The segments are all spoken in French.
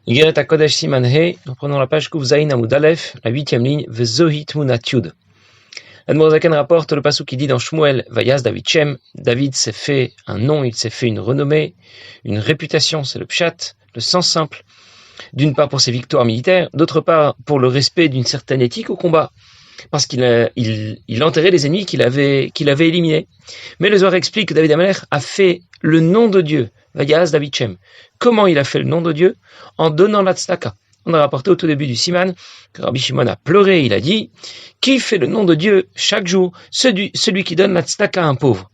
Igeret HaKodesh Siman He, nous prenons la page Kuf Zayin Amud Aleph, la 8e ligne, Vezohi Tmunat Yud. L'Admor Zaken rapporte le pasuk qui dit dans Shmuel, Vayaz David Shem, David s'est fait un nom, il s'est fait une renommée, une réputation, c'est le pshat, le sens simple, d'une part pour ses victoires militaires, d'autre part pour le respect d'une certaine éthique au combat, parce qu'il enterrait les ennemis qu'il avait éliminés. Mais le Zohar explique que David HaMelech a fait le nom de Dieu, Vayaz David Shem. Comment il a fait le nom de Dieu? En donnant la tzedaka. On a rapporté au tout début du Siman que Rabbi Shimon a pleuré, il a dit « Qui fait le nom de Dieu chaque jour? Celui qui donne la tzedaka à un pauvre. »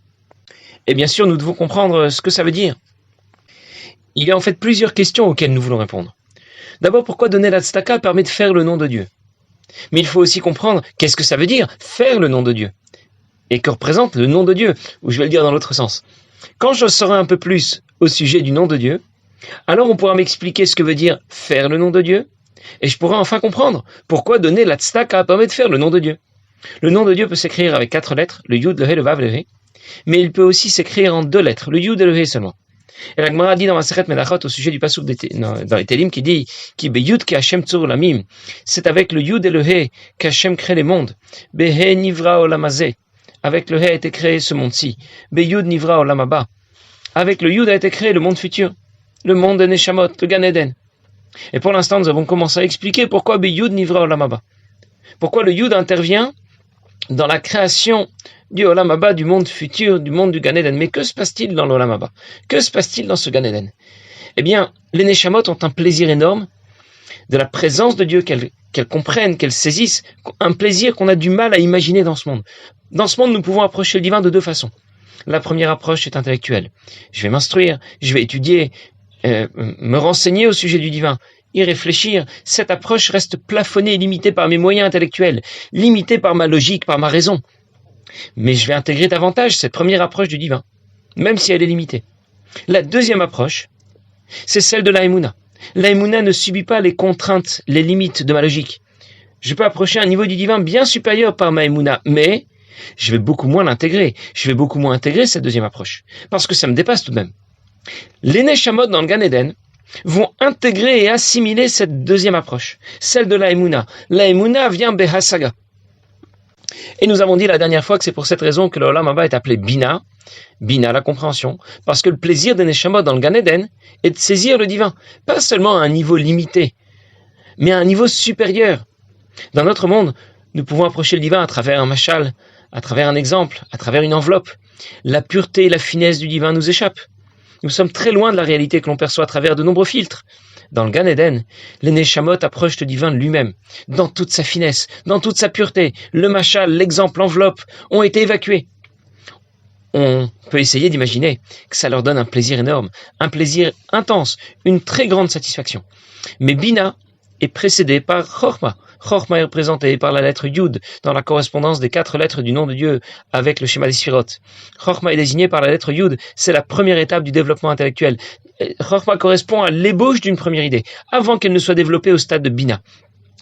Et bien sûr, nous devons comprendre ce que ça veut dire. Il y a en fait plusieurs questions auxquelles nous voulons répondre. D'abord, pourquoi donner la tzedaka permet de faire le nom de Dieu? Mais il faut aussi comprendre qu'est-ce que ça veut dire faire le nom de Dieu. Et que représente le nom de Dieu, ou je vais le dire dans l'autre sens. Quand je saurai un peu plus au sujet du nom de Dieu, alors on pourra m'expliquer ce que veut dire faire le nom de Dieu, et je pourrai enfin comprendre pourquoi donner la tzedaka permet de faire le nom de Dieu. Le nom de Dieu peut s'écrire avec 4 lettres, le Yud, le He, le Vav, le He, mais il peut aussi s'écrire en 2 lettres, le Yud et le He seulement. Et la Gemara dit dans Masechet Menachot au sujet du pasuk dans les Télim qui dit Ki be Yud ki Hashem tzur lamim, c'est avec le Yud et le He qu'Hashem crée les mondes. Be He nivra olam hazeh, avec le He a été créé ce monde-ci. Be Yud nivra olam haba, avec le Yud a été créé le monde futur, le monde des Neshamot, le Gan Eden. Et pour l'instant, nous avons commencé à expliquer pourquoi Be Yud nivra olam haba. Pourquoi le Yud intervient dans la création du Olam Haba, du monde futur, du monde du Gan Eden. Mais que se passe-t-il dans l'Olam Haba? Que se passe-t-il dans ce Gan Eden? Eh bien, les Neshamot ont un plaisir énorme de la présence de Dieu, qu'elles comprennent, qu'elles saisissent, un plaisir qu'on a du mal à imaginer dans ce monde. Dans ce monde, nous pouvons approcher le divin de 2 façons. La première approche est intellectuelle. Je vais m'instruire, je vais étudier, me renseigner au sujet du divin, y réfléchir. Cette approche reste plafonnée et limitée par mes moyens intellectuels, limitée par ma logique, par ma raison. Mais je vais intégrer davantage cette première approche du divin, même si elle est limitée. La deuxième approche, c'est celle de la Emouna. La Emouna ne subit pas les contraintes, les limites de ma logique. Je peux approcher un niveau du divin bien supérieur par ma Emouna, mais je vais beaucoup moins l'intégrer. Je vais beaucoup moins intégrer cette deuxième approche, parce que ça me dépasse tout de même. Les Neshamot dans le Gan Eden vont intégrer et assimiler cette deuxième approche, celle de la Emouna. La Emouna vient Behasaga. Et nous avons dit la dernière fois que c'est pour cette raison que le Olam Haba est appelé Bina, la compréhension, parce que le plaisir des Neshamot dans le Gan Eden est de saisir le divin, pas seulement à un niveau limité, mais à un niveau supérieur. Dans notre monde, nous pouvons approcher le divin à travers un mashal, à travers un exemple, à travers une enveloppe. La pureté et la finesse du divin nous échappent. Nous sommes très loin de la réalité que l'on perçoit à travers de nombreux filtres. Dans le Gan Eden, les Neshamot approchent le divin de lui-même, dans toute sa finesse, dans toute sa pureté. Le mashal, l'exemple, l'enveloppe ont été évacués. On peut essayer d'imaginer que ça leur donne un plaisir énorme, un plaisir intense, une très grande satisfaction. Mais Bina est précédé par Chorma. Chorma est représenté par la lettre Yud dans la correspondance des 4 lettres du nom de Dieu avec le schéma des Sphirot. Chorma est désigné par la lettre Yud, c'est la première étape du développement intellectuel. Chorma correspond à l'ébauche d'une première idée, avant qu'elle ne soit développée au stade de Bina.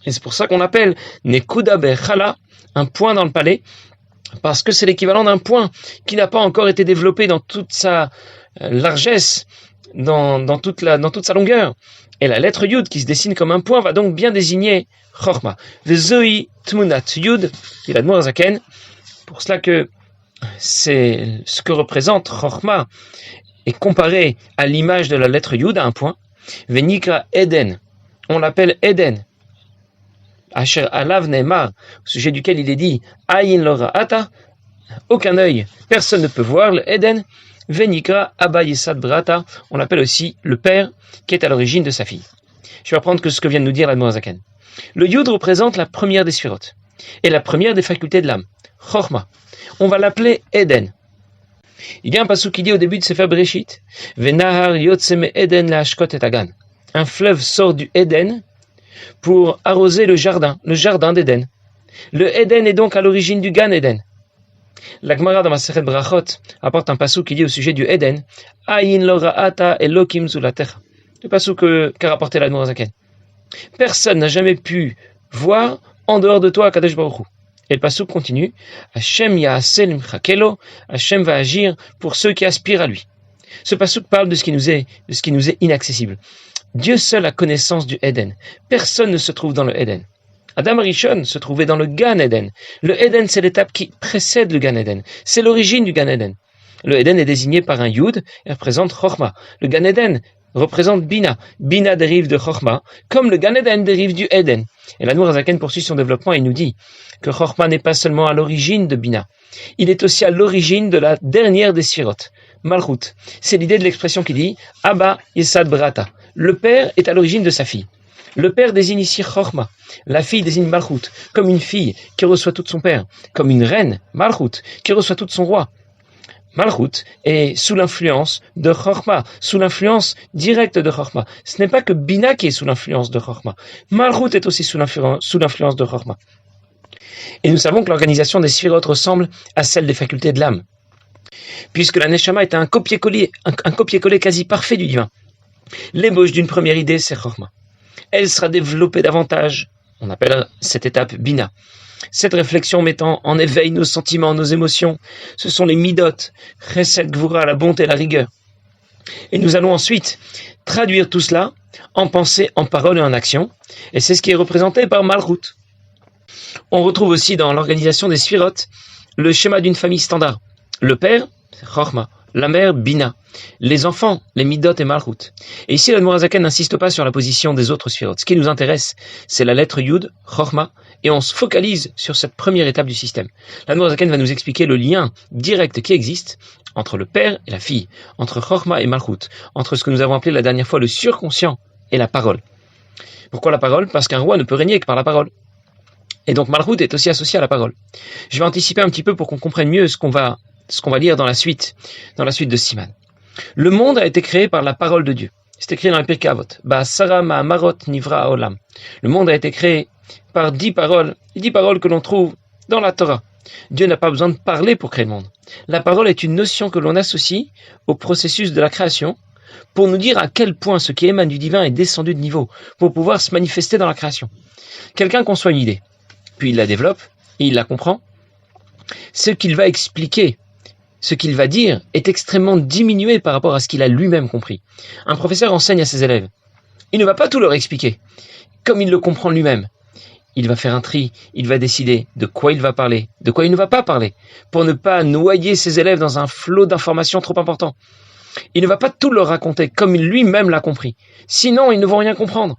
Et c'est pour ça qu'on appelle Nekuda Bechala, un point dans le palais, parce que c'est l'équivalent d'un point qui n'a pas encore été développé dans toute sa largesse, dans toute sa longueur. Et la lettre Yud qui se dessine comme un point va donc bien désigner Chorma. Vezoi Tmunat Yud, dit l'Admor Zaken. Pour cela que c'est ce que représente Chorma est comparé à l'image de la lettre Yud à un point. Venikra Eden, on l'appelle Eden. Asher Alav Neymar, au sujet duquel il est dit Ayin Lora Ata, aucun œil, personne ne peut voir le Eden. Venikra Abba Yesad Brata, on l'appelle aussi le père qui est à l'origine de sa fille. Je vais apprendre ce que vient de nous dire l'Admor Zaken. Le Yud représente la première des sphirotes et la première des facultés de l'âme, Chorma. On va l'appeler Eden. Il y a un pasuk qui dit au début de Sefer Bereshit Venahar Yotseme Eden Lahashkot et Agan. Un fleuve sort du Eden pour arroser le jardin d'Eden. Le Eden est donc à l'origine du Gan Eden. La Gemara dans Masechet Brachot apporte un pasuk qui dit au sujet du Eden Ayin lo ra'ata Elokim zulatecha. Le pasuk qu'a rapporté l'Admor Zaken. Personne n'a jamais pu voir en dehors de toi Kadosh Baruch Hu. Et le pasuk continue Hashem ya'aseh limchakelo, Hashem va agir pour ceux qui aspirent à lui. Ce pasuk parle de ce qui nous est inaccessible. Dieu seul a connaissance du Éden. Personne ne se trouve dans le Éden. Adam Rishon se trouvait dans le Gan Eden. Le Éden, c'est l'étape qui précède le Gan Eden. C'est l'origine du Gan Eden. Le Éden est désigné par un Yud et représente Chochma. Le Gan Eden représente Bina. Bina dérive de Chochma, comme le Gan Eden dérive du Éden. Et l'Admour HaZaken poursuit son développement et nous dit que Chochma n'est pas seulement à l'origine de Bina, il est aussi à l'origine de la dernière des Sphirot, Malchut. C'est l'idée de l'expression qui dit Abba Yesad Brata. Le père est à l'origine de sa fille. Le père désigne ici Chochma, la fille désigne Malchut, comme une fille qui reçoit tout son père, comme une reine, Malchut, qui reçoit tout son roi. Malchut est sous l'influence de Chochma, sous l'influence directe de Chochma. Ce n'est pas que Bina qui est sous l'influence de Chochma. Malchut est aussi sous l'influence de Chochma. Et nous savons que l'organisation des sphirotes ressemble à celle des facultés de l'âme, puisque la Neshama est un copier-coller quasi parfait du divin. L'ébauche d'une première idée, c'est Chochma. Elle sera développée davantage. On appelle cette étape Bina. Cette réflexion mettant en éveil nos sentiments, nos émotions, ce sont les midot, Chesed, Gvura, la bonté, la rigueur. Et nous allons ensuite traduire tout cela en pensée, en parole et en action. Et c'est ce qui est représenté par Malchut. On retrouve aussi dans l'organisation des sphirotes le schéma d'une famille standard. Le père, c'est Chochma. La mère, Bina. Les enfants, les Midot et Malchut. Et ici, l'Admour HaZaken n'insiste pas sur la position des autres sphirotes. Ce qui nous intéresse, c'est la lettre Yud, Chochma, et on se focalise sur cette première étape du système. L'Admour HaZaken va nous expliquer le lien direct qui existe entre le père et la fille, entre Chochma et Malchut, entre ce que nous avons appelé la dernière fois le surconscient et la parole. Pourquoi la parole ? Parce qu'un roi ne peut régner que par la parole. Et donc Malchut est aussi associé à la parole. Je vais anticiper un petit peu pour qu'on comprenne mieux ce qu'on va lire dans la suite de Siman. Le monde a été créé par la parole de Dieu. C'est écrit dans le Pirkei Avot. Ba'asara ma'amarot nivra ha'olam. Le monde a été créé par 10 paroles, les 10 paroles que l'on trouve dans la Torah. Dieu n'a pas besoin de parler pour créer le monde. La parole est une notion que l'on associe au processus de la création pour nous dire à quel point ce qui émane du divin est descendu de niveau, pour pouvoir se manifester dans la création. Quelqu'un conçoit une idée, puis il la développe, et il la comprend. Ce qu'il va expliquer, ce qu'il va dire est extrêmement diminué par rapport à ce qu'il a lui-même compris. Un professeur enseigne à ses élèves. Il ne va pas tout leur expliquer, comme il le comprend lui-même. Il va faire un tri, il va décider de quoi il va parler, de quoi il ne va pas parler, pour ne pas noyer ses élèves dans un flot d'informations trop important. Il ne va pas tout leur raconter comme lui-même l'a compris, sinon ils ne vont rien comprendre.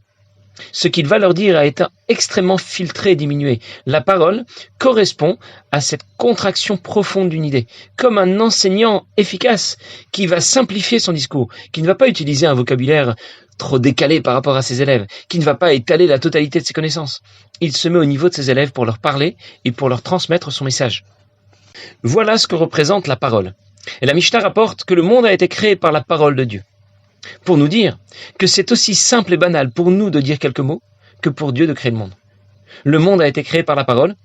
Ce qu'il va leur dire a été extrêmement filtré et diminué. La parole correspond à cette contraction profonde d'une idée, comme un enseignant efficace qui va simplifier son discours, qui ne va pas utiliser un vocabulaire trop décalé par rapport à ses élèves, qui ne va pas étaler la totalité de ses connaissances. Il se met au niveau de ses élèves pour leur parler et pour leur transmettre son message. Voilà ce que représente la parole. Et la Mishnah rapporte que le monde a été créé par la parole de Dieu, pour nous dire que c'est aussi simple et banal pour nous de dire quelques mots que pour Dieu de créer le monde. Le monde a été créé par la parole,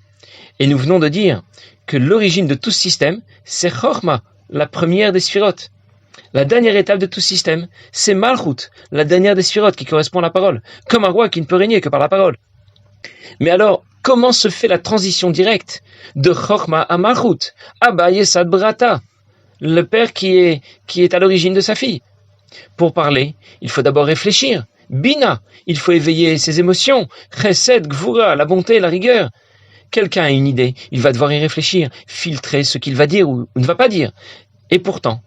et nous venons de dire que l'origine de tout système, c'est Chochma, la première des sphirotes. La dernière étape de tout système, c'est Malchut, la dernière des sphirotes qui correspond à la parole, comme un roi qui ne peut régner que par la parole. Mais alors, comment se fait la transition directe de Chochma à Malchut, Abba Yesad Brata, le père qui est à l'origine de sa fille? Pour parler, il faut d'abord réfléchir. Bina, il faut éveiller ses émotions. Chesed, Gvura, la bonté, la rigueur. Quelqu'un a une idée, il va devoir y réfléchir, filtrer ce qu'il va dire ou ne va pas dire. Et pourtant,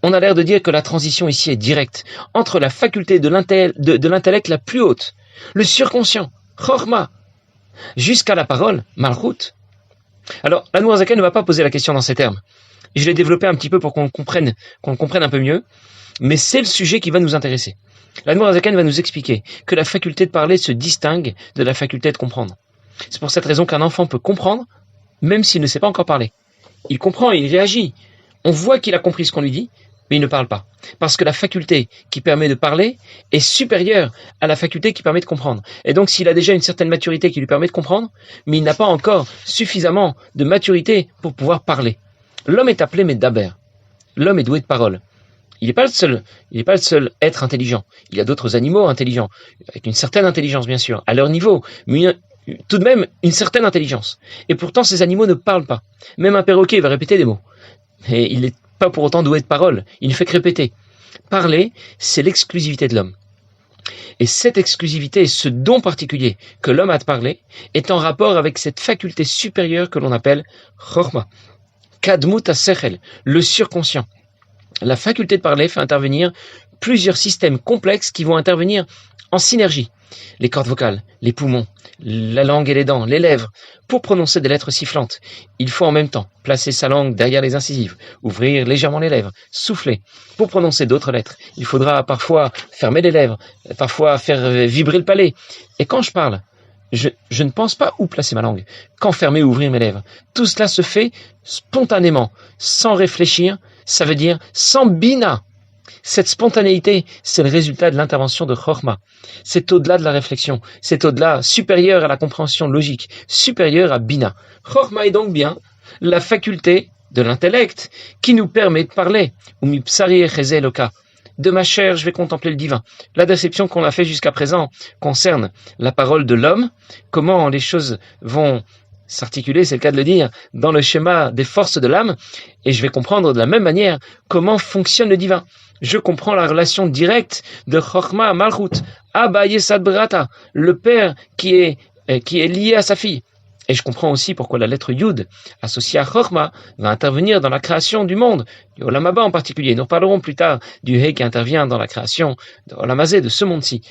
on a l'air de dire que la transition ici est directe entre la faculté de l'intellect la plus haute, le surconscient, Chochma, jusqu'à la parole, Malchut. Alors, l'Admour HaZaken ne va pas poser la question dans ces termes. Je l'ai développé un petit peu pour qu'on le comprenne un peu mieux. Mais c'est le sujet qui va nous intéresser. L'Admour HaZaken va nous expliquer que la faculté de parler se distingue de la faculté de comprendre. C'est pour cette raison qu'un enfant peut comprendre, même s'il ne sait pas encore parler. Il comprend et il réagit. On voit qu'il a compris ce qu'on lui dit, mais il ne parle pas. Parce que la faculté qui permet de parler est supérieure à la faculté qui permet de comprendre. Et donc s'il a déjà une certaine maturité qui lui permet de comprendre, mais il n'a pas encore suffisamment de maturité pour pouvoir parler. L'homme est appelé Medaber. L'homme est doué de parole. Il n'est pas le seul être intelligent. Il y a d'autres animaux intelligents, avec une certaine intelligence bien sûr, à leur niveau, mais tout de même une certaine intelligence. Et pourtant ces animaux ne parlent pas. Même un perroquet va répéter des mots. Et il n'est pas pour autant doué de parole, il ne fait que répéter. Parler, c'est l'exclusivité de l'homme. Et cette exclusivité et ce don particulier que l'homme a de parler est en rapport avec cette faculté supérieure que l'on appelle Chorma, Kadmut Sechel, le surconscient. La faculté de parler fait intervenir plusieurs systèmes complexes qui vont intervenir en synergie. Les cordes vocales, les poumons, la langue et les dents, les lèvres. Pour prononcer des lettres sifflantes, il faut en même temps placer sa langue derrière les incisives, ouvrir légèrement les lèvres, souffler. Pour prononcer d'autres lettres, il faudra parfois fermer les lèvres, parfois faire vibrer le palais. Et quand je parle, je ne pense pas où placer ma langue, quand fermer ou ouvrir mes lèvres. Tout cela se fait spontanément, sans réfléchir, ça veut dire sans bina. Cette spontanéité, c'est le résultat de l'intervention de Chorma. C'est au-delà de la réflexion, c'est au-delà, supérieur à la compréhension logique, supérieur à Bina. Chorma est donc bien la faculté de l'intellect qui nous permet de parler. De ma chair, je vais contempler le divin. La déception qu'on a fait jusqu'à présent concerne la parole de l'homme, comment les choses vont s'articuler, c'est le cas de le dire, dans le schéma des forces de l'âme, et je vais comprendre de la même manière comment fonctionne le divin. Je comprends la relation directe de Chorma Malchut, Abba Yesad Brata, le père qui est lié à sa fille. Et je comprends aussi pourquoi la lettre Yud, associée à Chorma, va intervenir dans la création du monde, du Olam Haba en particulier. Nous reparlerons plus tard du He qui intervient dans la création de Olam Hazé, de ce monde-ci.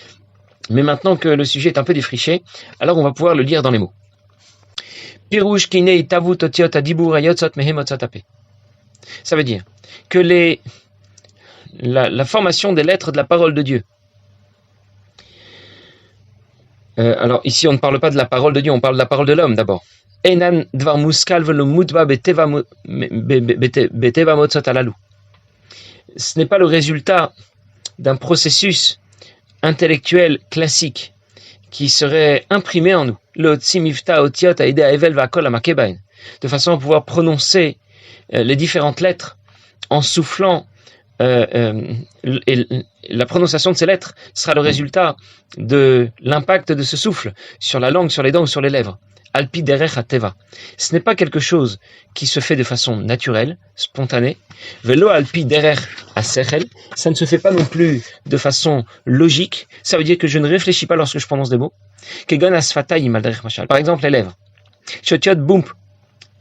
Mais maintenant que le sujet est un peu défriché, alors on va pouvoir le lire dans les mots. Pirouche kinei tavut otiot adibur ayotzot mehem otzatape. Ça veut dire que la formation des lettres de la parole de Dieu. Alors ici on ne parle pas de la parole de Dieu, on parle de la parole de l'homme d'abord. Enan dvar muskal velo mutba beteva motzot alalu. Ce n'est pas le résultat d'un processus intellectuel classique qui serait imprimé en nous. De façon à pouvoir prononcer les différentes lettres en soufflant. Et la prononciation de ces lettres sera le résultat de l'impact de ce souffle sur la langue, sur les dents ou sur les lèvres. Alpi derech ateva. Ce n'est pas quelque chose qui se fait de façon naturelle, spontanée. Velo alpi derech asechel. Ça ne se fait pas non plus de façon logique. Ça veut dire que je ne réfléchis pas lorsque je prononce des mots. Kegon asfatay malderech machal. Par exemple, les lèvres. Shotiot bump.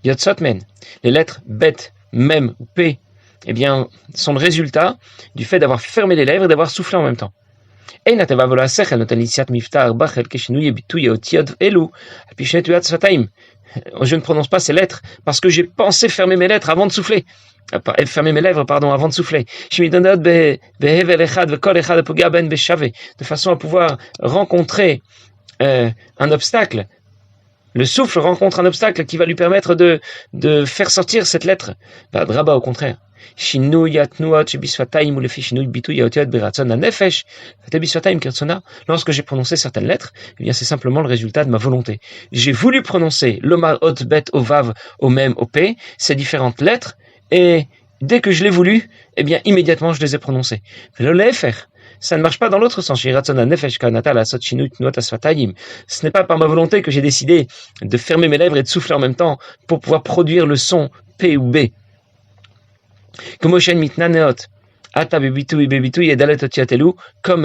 Yotsot men. Les lettres bet, mem ou p, eh bien, sont le résultat du fait d'avoir fermé les lèvres et d'avoir soufflé en même temps. Je ne prononce pas ces lettres parce que j'ai pensé fermer mes lettres avant de souffler. Fermer mes lèvres, avant de souffler. De façon à pouvoir rencontrer un obstacle. Le souffle rencontre un obstacle qui va lui permettre de faire sortir cette lettre. Draba, au contraire. Lorsque j'ai prononcé certaines lettres, eh bien c'est simplement le résultat de ma volonté. J'ai voulu prononcer l'omar ot bet au vav au mem au p, ces différentes lettres, et dès que je l'ai voulu, eh bien immédiatement je les ai prononcées. Ça ne marche pas dans l'autre sens. Ce n'est pas par ma volonté que j'ai décidé de fermer mes lèvres et de souffler en même temps pour pouvoir produire le son P ou B. Comme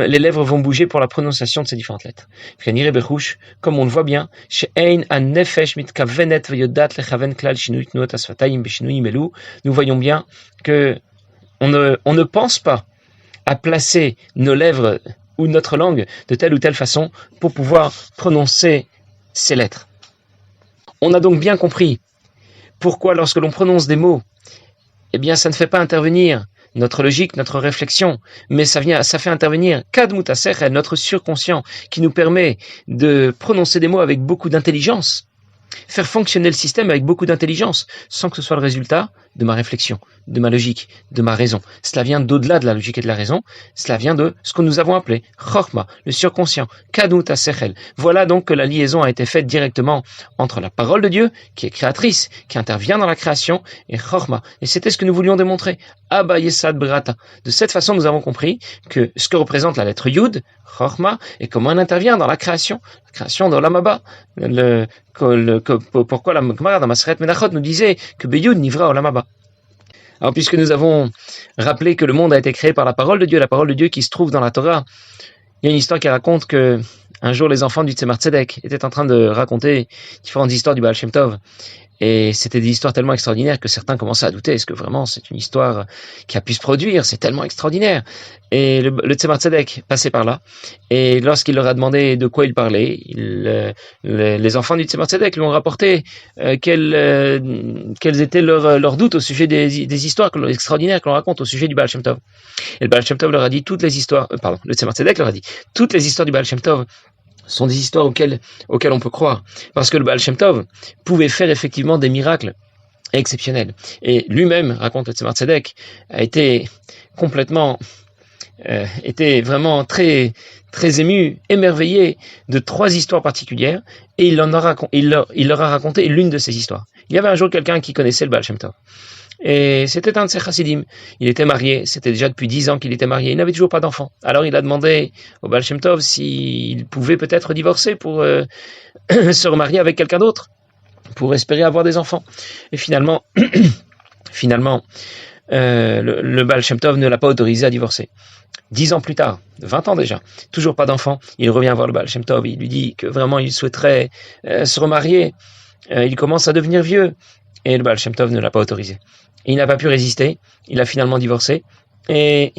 les lèvres vont bouger pour la prononciation de ces différentes lettres. Comme on le voit bien, nous voyons bien que on ne pense pas à placer nos lèvres ou notre langue de telle ou telle façon pour pouvoir prononcer ces lettres. On a donc bien compris pourquoi lorsque l'on prononce des mots, eh bien ça ne fait pas intervenir notre logique, notre réflexion, mais ça fait intervenir Kadmut Sechel, notre surconscient, qui nous permet de prononcer des mots avec beaucoup d'intelligence, faire fonctionner le système avec beaucoup d'intelligence, sans que ce soit le résultat de ma réflexion, de ma logique, de ma raison. Cela vient d'au-delà de la logique et de la raison, cela vient de ce que nous avons appelé Chorma, le surconscient, Kadmut Sechel. Voilà donc que la liaison a été faite directement entre la parole de Dieu, qui est créatrice, qui intervient dans la création, et Chorma. Et c'était ce que nous voulions démontrer. Abba Yesad Brata. De cette façon, nous avons compris que ce que représente la lettre Yud, Chorma, et comment elle intervient dans la création de l'Olam Haba. Pourquoi la Gemara dans Maseret Menachot nous disait que Beyud nivra Olam Haba. Alors, puisque nous avons rappelé que le monde a été créé par la parole de Dieu qui se trouve dans la Torah, Il y a une histoire qui raconte que un jour les enfants du Tzemar Tzedek étaient en train de raconter différentes histoires du Baal Shem Tov. Et c'était des histoires tellement extraordinaires que certains commençaient à douter. Est-ce que vraiment c'est une histoire qui a pu se produire? C'est tellement extraordinaire. Et le Tzemar Tzedek passait par là. Et lorsqu'il leur a demandé de quoi il parlait, les enfants du Tzemar Tzedek lui ont rapporté quels étaient leurs doutes au sujet des histoires extraordinaires que l'on raconte au sujet du Baal Shem Tov. Et le Baal Shem Tov leur a dit toutes les histoires, le Tzemar Tzedek leur a dit toutes les histoires du Baal Shem Tov sont des histoires auxquelles on peut croire. Parce que le Baal Shem Tov pouvait faire effectivement des miracles exceptionnels. Et lui-même, raconte le Tzemar Tzedek, a été complètement, était vraiment très, très ému, émerveillé de 3 histoires particulières, et il leur a raconté l'une de ces histoires. Il y avait un jour quelqu'un qui connaissait le Baal Shem Tov. Et c'était un de ses chassidim. Il était marié, c'était déjà depuis 10 ans qu'il était marié, il n'avait toujours pas d'enfant. Alors il a demandé au Baal Shem Tov s'il pouvait peut-être divorcer pour se remarier avec quelqu'un d'autre, pour espérer avoir des enfants. Et finalement, le Baal Shem Tov ne l'a pas autorisé à divorcer. 10 ans plus tard, 20 ans déjà, toujours pas d'enfant, il revient voir le Baal Shem Tov, il lui dit que vraiment il souhaiterait se remarier, il commence à devenir vieux, et le Baal Shem Tov ne l'a pas autorisé. Et il n'a pas pu résister, il a finalement divorcé, et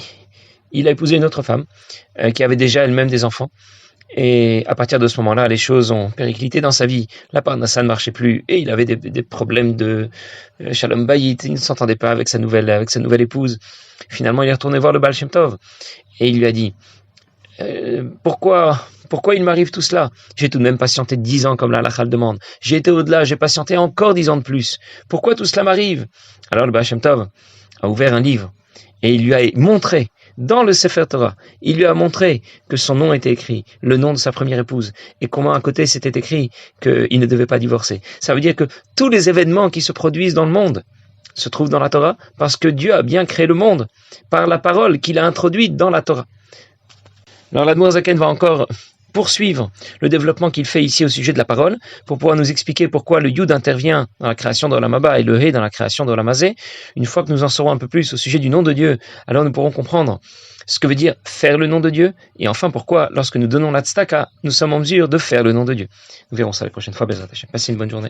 il a épousé une autre femme, qui avait déjà elle-même des enfants, et à partir de ce moment-là, les choses ont périclité dans sa vie. La parnassa ne marchait plus, et il avait des problèmes de shalom bayit, il ne s'entendait pas avec sa nouvelle épouse. Finalement, il est retourné voir le Baal Shem Tov, et il lui a dit, pourquoi il m'arrive tout cela? J'ai tout de même patienté 10 ans comme la halakha le demande. J'ai été au-delà, j'ai patienté encore 10 ans de plus. Pourquoi tout cela m'arrive? Alors le Baal Shem Tov a ouvert un livre et il lui a montré, dans le Sefer Torah, il lui a montré que son nom était écrit, le nom de sa première épouse, et comment à côté c'était écrit qu'il ne devait pas divorcer. Ça veut dire que tous les événements qui se produisent dans le monde se trouvent dans la Torah parce que Dieu a bien créé le monde par la parole qu'il a introduite dans la Torah. Alors l'Admour Zaken va encore poursuivre le développement qu'il fait ici au sujet de la parole, pour pouvoir nous expliquer pourquoi le Yud intervient dans la création de Olam Haba et le He dans la création de Olam Hazé. Une fois que nous en saurons un peu plus au sujet du nom de Dieu, alors nous pourrons comprendre ce que veut dire faire le nom de Dieu, et enfin pourquoi, lorsque nous donnons la tzedaka, nous sommes en mesure de faire le nom de Dieu. Nous verrons ça la prochaine fois, Bezrat Hashem. Passez une bonne journée.